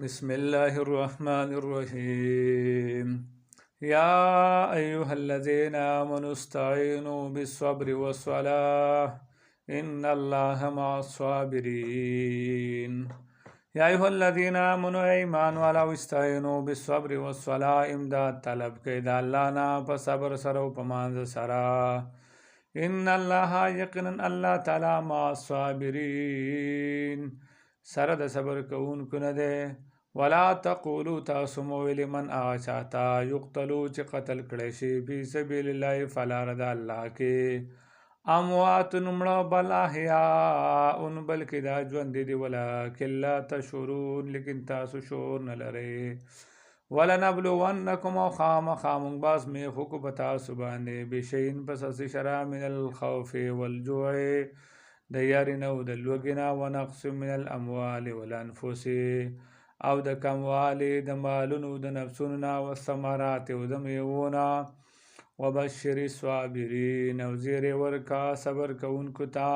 بسم الله الرحمن الرحيم يا أيها الذين آمنوا استعينوا بالصبر والصلاة إن الله مع الصابرين يا أيها الذين آمنوا إيمان ولو استعينوا بالصبر والصلاة إمداد طلب كيدا لانا فصبر سرو پمانز سرا إن الله يقنا الله تعالى مع الصابرين سره د صبر کوونکو نه دی ولا تقولوا تاسو مو ویلي من هغه چاته یقتلو چې قتل کړی شي فی سبیل الله فلار د الله کې اموات مړه بل احیاء بلکې دا ژوند دي ولکن لا تشعرون لیکن تاسو شعور نه لرئ ولنبلونکم او خامخا موږ باز میخو کو په تاسو باندې بشیء پس شرا من الخوف والجوع د یارینه او د لوګینا ونقص من الاموال والانفس او د کموالی د مالونو د نفسونو او ثمرات او د میوونه وبشر الصابرین او زیر ورکا صبر کوونکو ته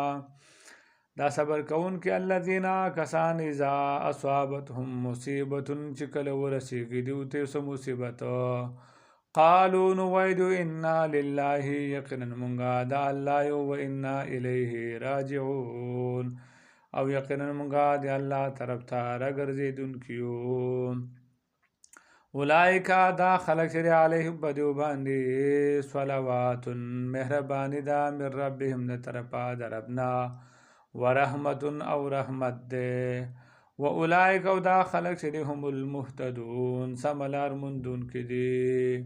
دا صبر کوونکي الذین کسان اذا اصابتهم مصیبت چې کله ورسیږي دوی ته څه مصیبت قالوا نويدو إنا لله يقنا منغا دا الله و إنا إليه راجعون او يقنا منغا دا الله طرف تا رگرزیدون کیو اولئک دا خلق شری علیهم بدیو باندی صلوات مهربانی دا من ربهم دا طرفا دربنا ورحمت او رحمت دے و اولئک او دا خلق شری هم المهتدون سملار مندون کی دی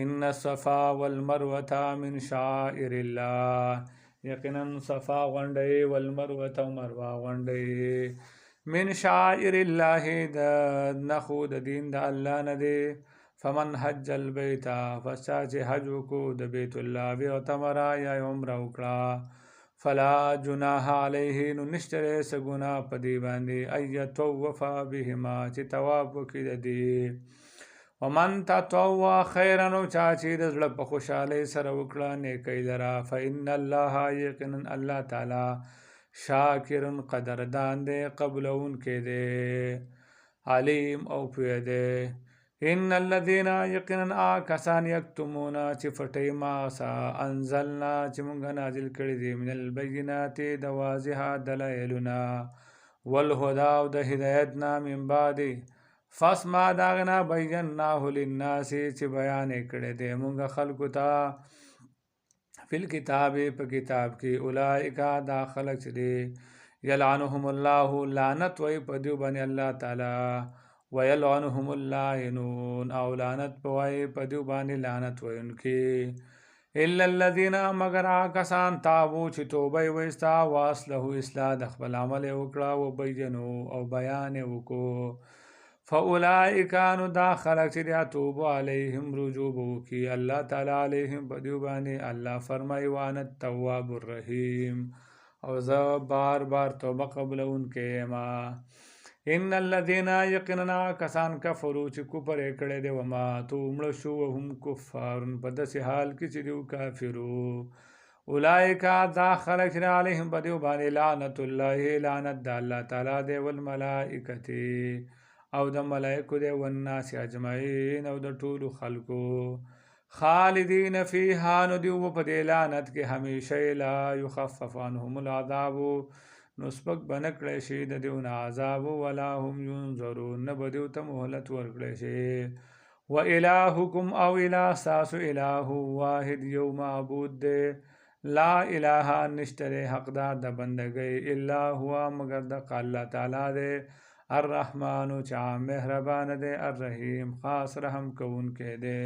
ان الصفا والمروه من شعائر الله یقینا صفا غونډي والمروه او مروه غونډي من شعائر الله د نخو د دین د الله نه دی فمن حج البيت فساج حج کو د بیت الله و تمرا یا عمره وکړه فلا جناح علیه نو نشتره سګنا پدی باندې ایتوف بهما چې تواب وکړي دی ومن تطوع خیرا نو چا چې د زړه په خوشحالۍ سره وکړه نیکۍ لره فإن الله یقینا الله تعالی شاکر قدردان دی قبلونکی دی علیم او پوه دی ان الذين یقینا کسان یکتمون چې پټوي ما انزلنا چې موږ نازل کړي دي من البینات د واضح دلایلنا والهدى او د هدایت نه من بعد فاسمع داغنا بیناه للناس چې بیان کړي دي موږ خلکو ته فی الكتاب په کتاب کې اولئک دا خلک دي یلعنهم الله لعنت وي په دیو باندې الله تعالی ويلعنهم اللائنون او لعنت پوای په دیو باندې لعنت وینکي الا الذين مگر کسان تابو چې توبه وستا واسله اصلاح د خپل عمل وکړه او بینو او بیان وکړو فاولئک ان دا خلق چې توبه علیهم رجوع کی الله تعالی علیهم په دیو باندې الله فرمای وان التواب الرحیم او ز بار بار توبه قبلونکې ما ان الذين یقینا کسان کفروا چې کفر کړي دي وما تو مړ شو هم کفار په داسې حال کې چې دیو کافرو اولئک دا خلق علیهم بدیو باندې لعنت الله لعنت د الله تعالی دی والملائکه او د ملائکه دی والناس اجمعین او د ټولو خلقو خالدین فیها نو دیو په دې لعنت کې همیشه لا یخفف عنهم العذاب نو سپک بنکړی شي د دیونه عذاب ولا هم ينظرون نه به دیو ته مهلت ورکړی شي و الهکم او اله ساسو اله واحد یو معبود دی لا اله نشتره حقدار د بندګۍ الا هو مگر د الله تعالی دی الرحمن چا مهربان دی الرحیم خاص رحم کوونکی دی